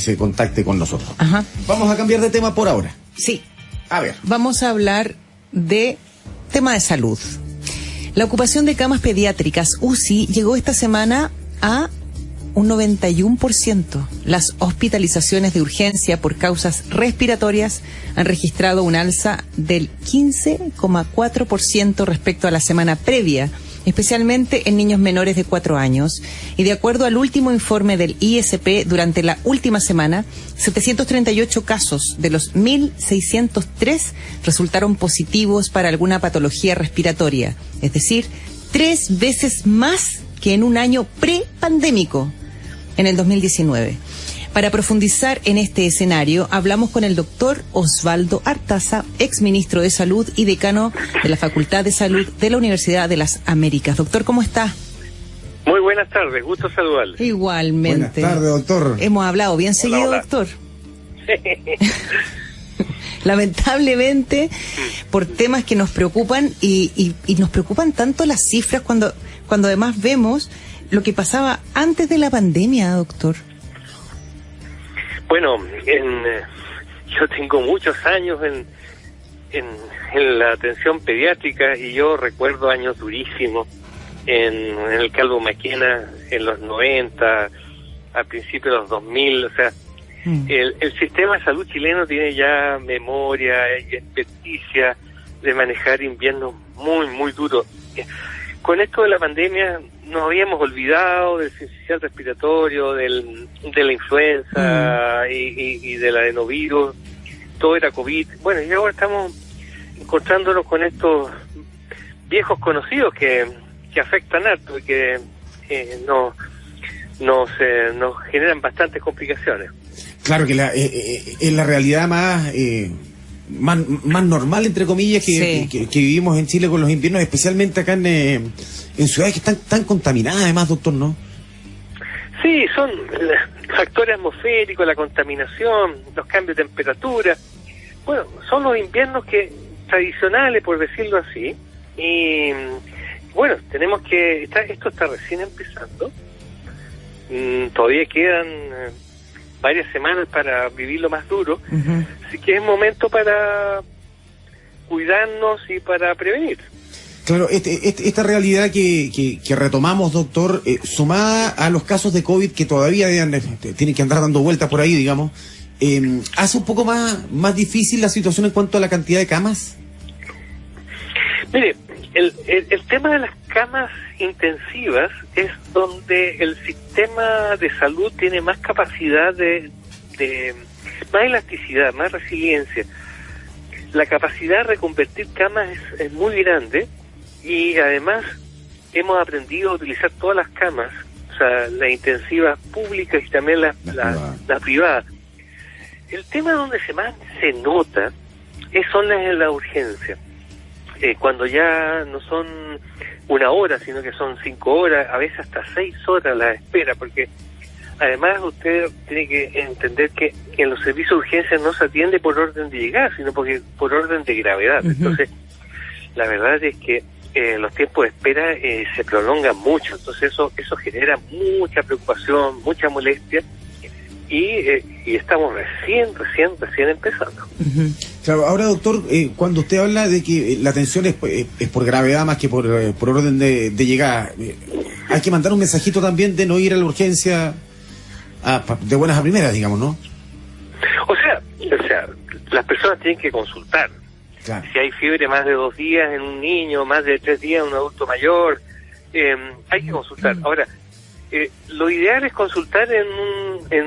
que se contacte con nosotros. Ajá. Vamos a cambiar de tema por ahora. Sí. A ver. Vamos a hablar de tema de salud. La ocupación de camas pediátricas UCI llegó esta semana a un 91%. Las hospitalizaciones de urgencia por causas respiratorias han registrado un alza del 15,4% respecto a la semana previa, especialmente en niños menores de 4 años. Y de acuerdo al último informe del ISP, durante la última semana, 738 casos de los 1.603 resultaron positivos para alguna patología respiratoria, es decir, 3 veces más que en un año prepandémico, en el 2019. Para profundizar en este escenario, hablamos con el doctor Osvaldo Artaza, exministro de Salud y decano de la Facultad de Salud de la Universidad de las Américas. Doctor, ¿cómo está? Muy buenas tardes, gusto saludarle. Igualmente. Buenas tardes, doctor. Hemos hablado bien seguido, hola. doctor. Lamentablemente, por temas que nos preocupan y nos preocupan tanto las cifras cuando además vemos lo que pasaba antes de la pandemia, doctor. Bueno, yo tengo muchos años en la atención pediátrica y yo recuerdo años durísimos en el Calvo Maquena en los 90, a principios de los 2000, o sea, el sistema de salud chileno tiene ya memoria y experticia de manejar inviernos muy, muy duros. Con esto de la pandemia nos habíamos olvidado del sincicial respiratorio, de la influenza y del adenovirus, todo era COVID. Bueno, y ahora estamos encontrándonos con estos viejos conocidos que afectan harto y que nos generan bastantes complicaciones. Claro que es la realidad más normal, entre comillas, que vivimos en Chile con los inviernos, especialmente acá en ciudades que están tan contaminadas, además, doctor, ¿no? Sí, son factores atmosféricos, la contaminación, los cambios de temperatura. Bueno, son los inviernos tradicionales, por decirlo así, y bueno, tenemos que... esto está recién empezando. Todavía quedan varias semanas para vivir lo más duro, así que es momento para cuidarnos y para prevenir. Claro, esta realidad que retomamos, doctor, sumada a los casos de COVID que todavía tienen que andar dando vueltas por ahí, digamos, ¿hace un poco más difícil la situación en cuanto a la cantidad de camas? Mire, el tema de las camas intensivas es donde el sistema de salud tiene más capacidad más elasticidad, más resiliencia. La capacidad de reconvertir camas es muy grande y además hemos aprendido a utilizar todas las camas, o sea, las intensivas públicas y también las privadas. El tema donde más se nota son las en la urgencia. Cuando ya no son 1 hora, sino que son 5 horas, a veces hasta 6 horas la espera, porque además usted tiene que entender que en los servicios de urgencia no se atiende por orden de llegada, sino por orden de gravedad. Entonces, la verdad es que los tiempos de espera se prolongan mucho, entonces eso genera mucha preocupación, mucha molestia, y estamos recién empezando. Claro, ahora, doctor, cuando usted habla de que la atención es por gravedad más que por orden de llegada, hay que mandar un mensajito también de no ir a la urgencia de buenas a primeras, digamos, ¿no? O sea, las personas tienen que consultar. Claro. Si hay fiebre más de 2 días en un niño, más de 3 días en un adulto mayor, hay que consultar. Ahora, lo ideal es consultar en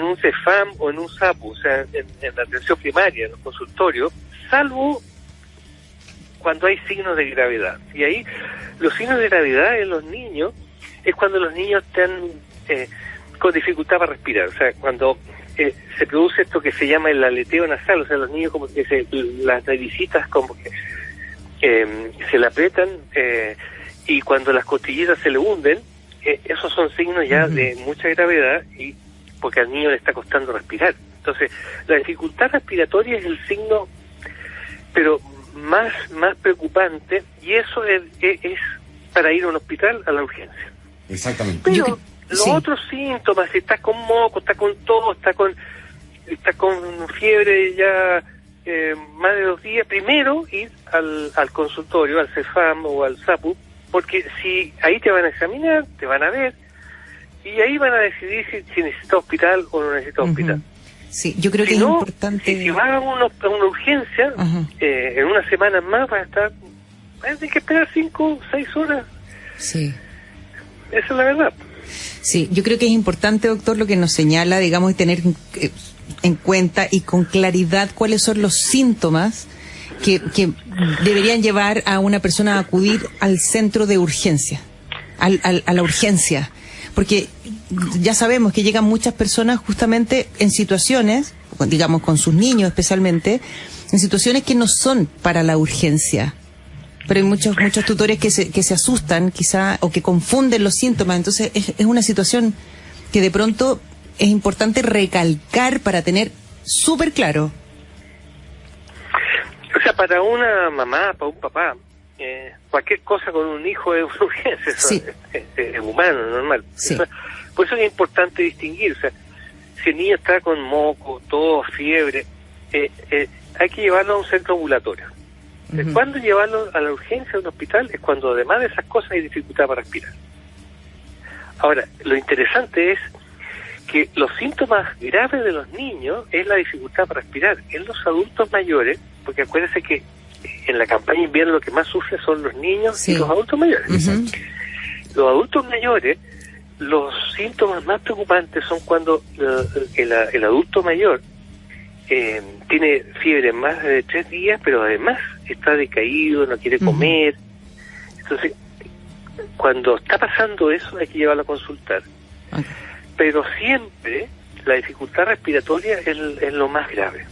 un CEFAM o en un SAPU, o sea, en la atención primaria, en los consultorios, salvo cuando hay signos de gravedad. Y ahí, los signos de gravedad en los niños es cuando los niños están con dificultad para respirar, o sea, cuando se produce esto que se llama el aleteo nasal, o sea, los niños como que las naricitas como que se le aprietan y cuando las costillitas se le hunden, esos son signos ya de mucha gravedad y porque al niño le está costando respirar. Entonces, la dificultad respiratoria es el signo, pero más preocupante, y eso es para ir a un hospital a la urgencia. Exactamente. Pero los otros síntomas, si está con moco, está con tos, está con estás con fiebre ya más de 2 días, primero ir al consultorio, al CEFAM o al SAPU, porque si ahí te van a examinar, te van a ver, y ahí van a decidir si necesita hospital o no necesita hospital. Sí, yo creo que si es no, importante. Si vas a una urgencia, en una semana más vas a tener que esperar 5 o 6 horas. Sí. Esa es la verdad. Sí, yo creo que es importante, doctor, lo que nos señala, digamos, y tener en cuenta y con claridad cuáles son los síntomas que deberían llevar a una persona a acudir al centro de urgencia, a la urgencia. Porque ya sabemos que llegan muchas personas justamente en situaciones, digamos con sus niños especialmente, en situaciones que no son para la urgencia. Pero hay muchos tutores que se asustan quizá o que confunden los síntomas. Entonces es una situación que de pronto es importante recalcar para tener súper claro. O sea, para una mamá, para un papá, cualquier cosa con un hijo es una urgencia, eso es humano, normal. Sí. Por eso es importante distinguir, o sea, si el niño está con moco, tos, fiebre, hay que llevarlo a un centro ambulatorio. ¿Cuándo llevarlo a la urgencia de un hospital? Es cuando además de esas cosas hay dificultad para respirar. Ahora, lo interesante es que los síntomas graves de los niños es la dificultad para respirar. En los adultos mayores, porque acuérdense que en la campaña de invierno lo que más sufren son los niños y los adultos mayores. Los adultos mayores, los síntomas más preocupantes son cuando el adulto mayor tiene fiebre más de 3 días, pero además está decaído, no quiere comer. Entonces, cuando está pasando eso, hay que llevarlo a consultar. Pero siempre la dificultad respiratoria es lo más grave.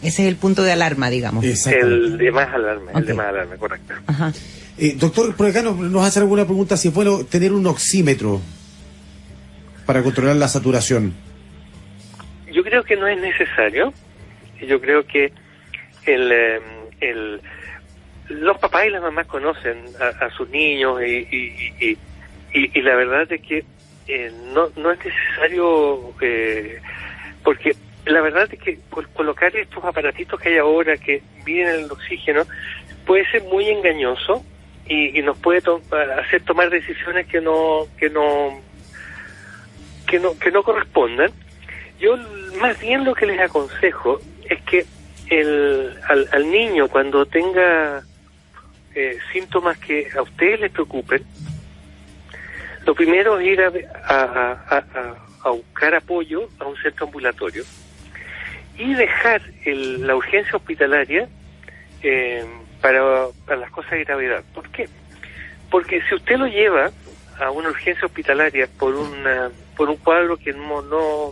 Ese es el punto de alarma, digamos. El de más alarma, el de más alarma, correcto. Doctor, por acá nos hace alguna pregunta si es bueno tener un oxímetro para controlar la saturación. Yo creo que no es necesario. Yo creo que los papás y las mamás conocen a sus niños y la verdad es que no es necesario, porque la verdad es que colocar estos aparatitos que hay ahora que miden el oxígeno puede ser muy engañoso y nos puede hacer tomar decisiones que no correspondan. Yo más bien lo que les aconsejo es que al niño, cuando tenga síntomas que a ustedes les preocupen, lo primero es ir a buscar apoyo a un centro ambulatorio y dejar la urgencia hospitalaria para las cosas de gravedad. ¿Por qué? Porque si usted lo lleva a una urgencia hospitalaria por un cuadro que no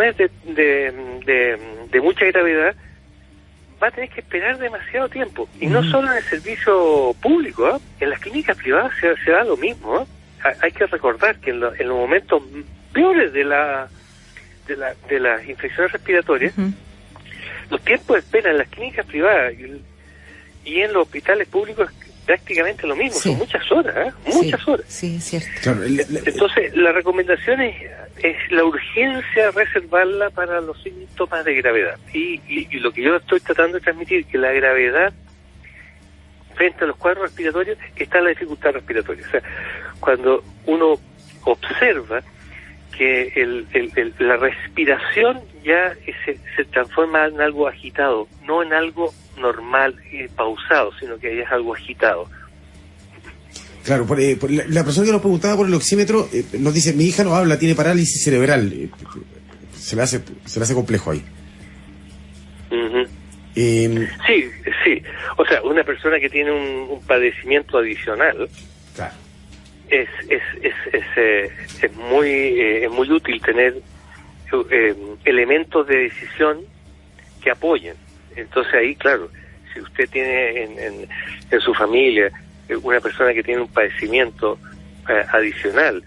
es de mucha gravedad, va a tener que esperar demasiado tiempo. Y no solo en el servicio público, en las clínicas privadas se da lo mismo. Hay que recordar que en los momentos peores de las infecciones respiratorias, los tiempos de espera en las clínicas privadas y en los hospitales públicos es prácticamente lo mismo. Son muchas horas, muchas horas. Sí, es cierto. Claro, entonces, la recomendación es la urgencia, reservarla para los síntomas de gravedad. Y lo que yo estoy tratando de transmitir, que la gravedad frente a los cuadros respiratorios está la dificultad respiratoria. O sea, cuando uno observa que la respiración ya se transforma en algo agitado, no en algo normal y pausado, sino que ya es algo agitado. Claro, la persona que nos preguntaba por el oxímetro nos dice: mi hija no habla, tiene parálisis cerebral. Se le hace complejo ahí. Sí. O sea, una persona que tiene un padecimiento adicional, claro, es muy útil tener elementos de decisión que apoyen. Entonces ahí, claro, si usted tiene en su familia una persona que tiene un padecimiento adicional,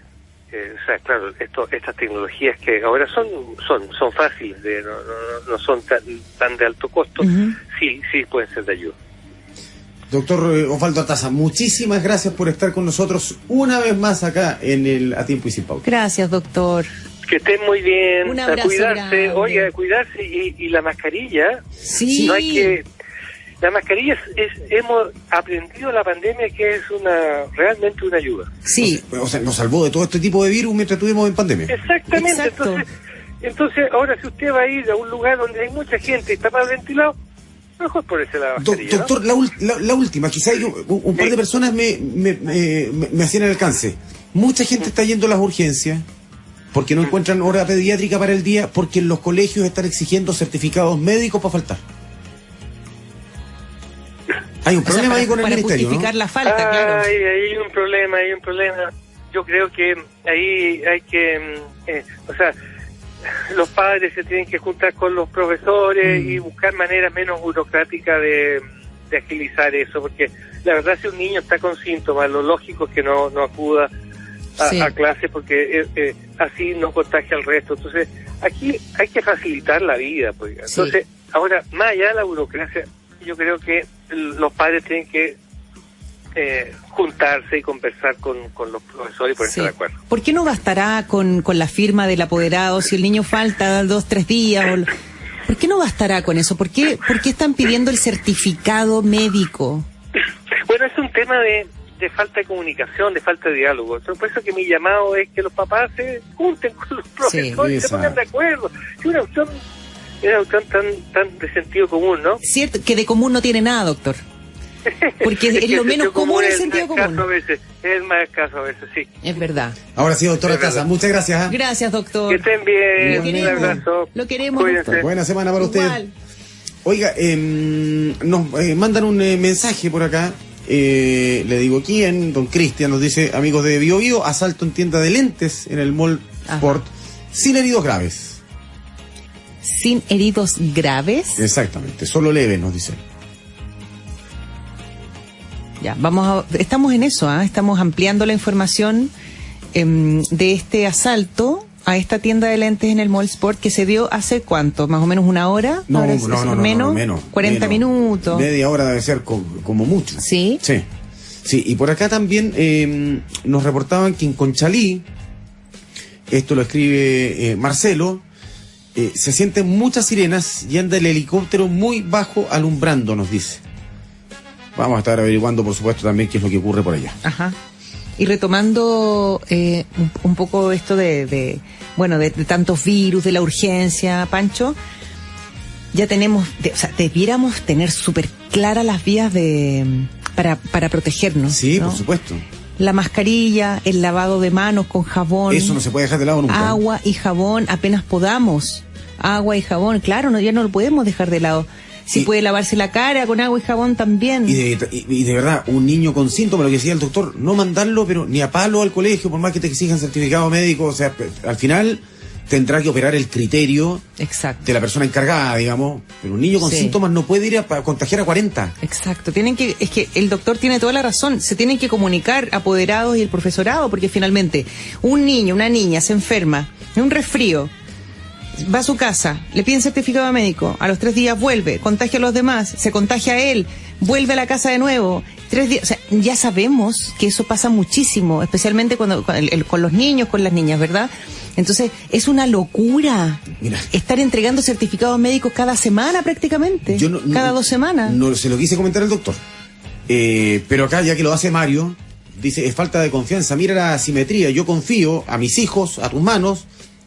o sea, claro, estas tecnologías que ahora son fáciles, no son tan de alto costo, sí pueden ser de ayuda. Doctor Osvaldo Artaza, muchísimas gracias por estar con nosotros una vez más acá en el A Tiempo y Sin Pauta. Gracias, doctor. Que estén muy bien, Un a abrazo cuidarse, grande. oiga, a cuidarse y la mascarilla. Sí. No hay que... La mascarilla hemos aprendido la pandemia que es realmente una ayuda. Sí. O sea, nos salvó de todo este tipo de virus mientras estuvimos en pandemia. Exactamente. Exacto. Entonces, ahora si usted va a ir a un lugar donde hay mucha gente y está mal ventilado, mejor ponerse la mascarilla. Doctor, la última, quizás un par de personas me hacían el alcance. Mucha gente está yendo a las urgencias porque no encuentran hora pediátrica para el día, porque en los colegios están exigiendo certificados médicos para faltar. Hay un problema ahí con el para ministerio, justificar ¿no? la falta, claro. Hay un problema. Yo creo que ahí hay que, o sea, los padres se tienen que juntar con los profesores y buscar maneras menos burocráticas de agilizar eso, porque la verdad si un niño está con síntomas, lo lógico es que no acuda a clase porque así no contagia al resto. Entonces, aquí hay que facilitar la vida, pues. Entonces, ahora, más allá de la burocracia, yo creo que los padres tienen que juntarse y conversar con los profesores y ponerse de acuerdo. ¿Por qué no bastará con la firma del apoderado si el niño falta 2-3 días? ¿Por qué no bastará con eso? ¿Por qué están pidiendo el certificado médico? Bueno, es un tema de falta de comunicación, de falta de diálogo. Entonces, por eso que mi llamado es que los papás se junten con los profesores, se pongan de acuerdo. Es una opción tan de sentido común, ¿no? Cierto, que de común no tiene nada, doctor. Porque es lo menos común el sentido común. Es más escaso a veces, sí. Es verdad. Ahora sí, doctora Casa, muchas gracias. Gracias, doctor. Que estén bien. Lo queremos. Un abrazo. Lo queremos, Cuídense. doctor. Buena semana para usted. Igual. Oiga, nos mandan un mensaje por acá. Le digo quién, don Cristian nos dice: amigos de Bio Bio, asalto en tienda de lentes en el Mall Sport, sin heridos graves. ¿Sin heridos graves? Exactamente, solo leves, nos dice. Ya, estamos en eso, estamos ampliando la información de este asalto a esta tienda de lentes en el Mall Sport que se dio hace ¿cuánto? ¿Más o menos una hora? No, menos. 40 minutos. Media hora debe ser como mucho. ¿Sí? Sí, y por acá también nos reportaban que en Conchalí, esto lo escribe Marcelo, se sienten muchas sirenas y anda el helicóptero muy bajo alumbrando, nos dice. Vamos a estar averiguando, por supuesto, también qué es lo que ocurre por allá. Ajá. Y retomando un poco esto de tantos virus, de la urgencia, Pancho, ya tenemos, debiéramos tener súper claras las vías para protegernos. Sí, ¿no? por supuesto. La mascarilla, el lavado de manos con jabón. Eso no se puede dejar de lado nunca. Agua y jabón apenas podamos. Agua y jabón, claro, ya no lo podemos dejar de lado. Si puede lavarse la cara con agua y jabón también. Y de verdad, un niño con síntomas, lo que decía el doctor, no mandarlo, pero ni a palo al colegio, por más que te exijan certificado médico. O sea, al final tendrá que operar el criterio de la persona encargada, digamos. Pero un niño con síntomas no puede ir a contagiar a 40. Exacto. Es que el doctor tiene toda la razón. Se tienen que comunicar apoderados y el profesorado, porque finalmente un niño, una niña se enferma de un resfrío, va a su casa, le piden certificado médico, a los 3 días vuelve, contagia a los demás, se contagia a él, vuelve a la casa de nuevo, 3 días, o sea, ya sabemos que eso pasa muchísimo, especialmente con los niños, con las niñas, ¿verdad? Entonces, es una locura estar entregando certificados médicos cada semana prácticamente, cada 2 semanas. No se lo quise comentar el doctor, pero acá ya que lo hace Mario, dice, es falta de confianza, mira la asimetría, yo confío a mis hijos, a tus manos,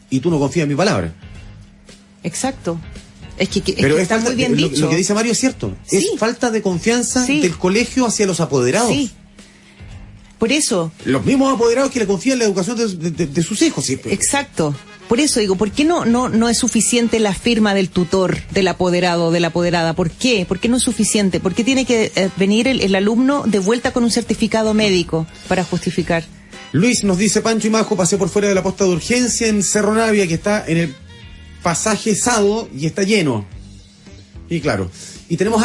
y tú no confías en mi palabra. Exacto. Es que pero está muy bien dicho. Lo que dice Mario es cierto. Es falta de confianza del colegio hacia los apoderados. Sí. Por eso. Los mismos apoderados que le confían la educación de sus hijos. Sí. Exacto. Por eso digo, ¿por qué no es suficiente la firma del tutor, del apoderado o de la apoderada? ¿Por qué? ¿Por qué no es suficiente? ¿Por qué tiene que venir el alumno de vuelta con un certificado médico para justificar? Luis nos dice: Pancho y Majo, pasé por fuera de la posta de urgencia en Cerro Navia, que está en el pasaje Sado y está lleno. Y claro. Y tenemos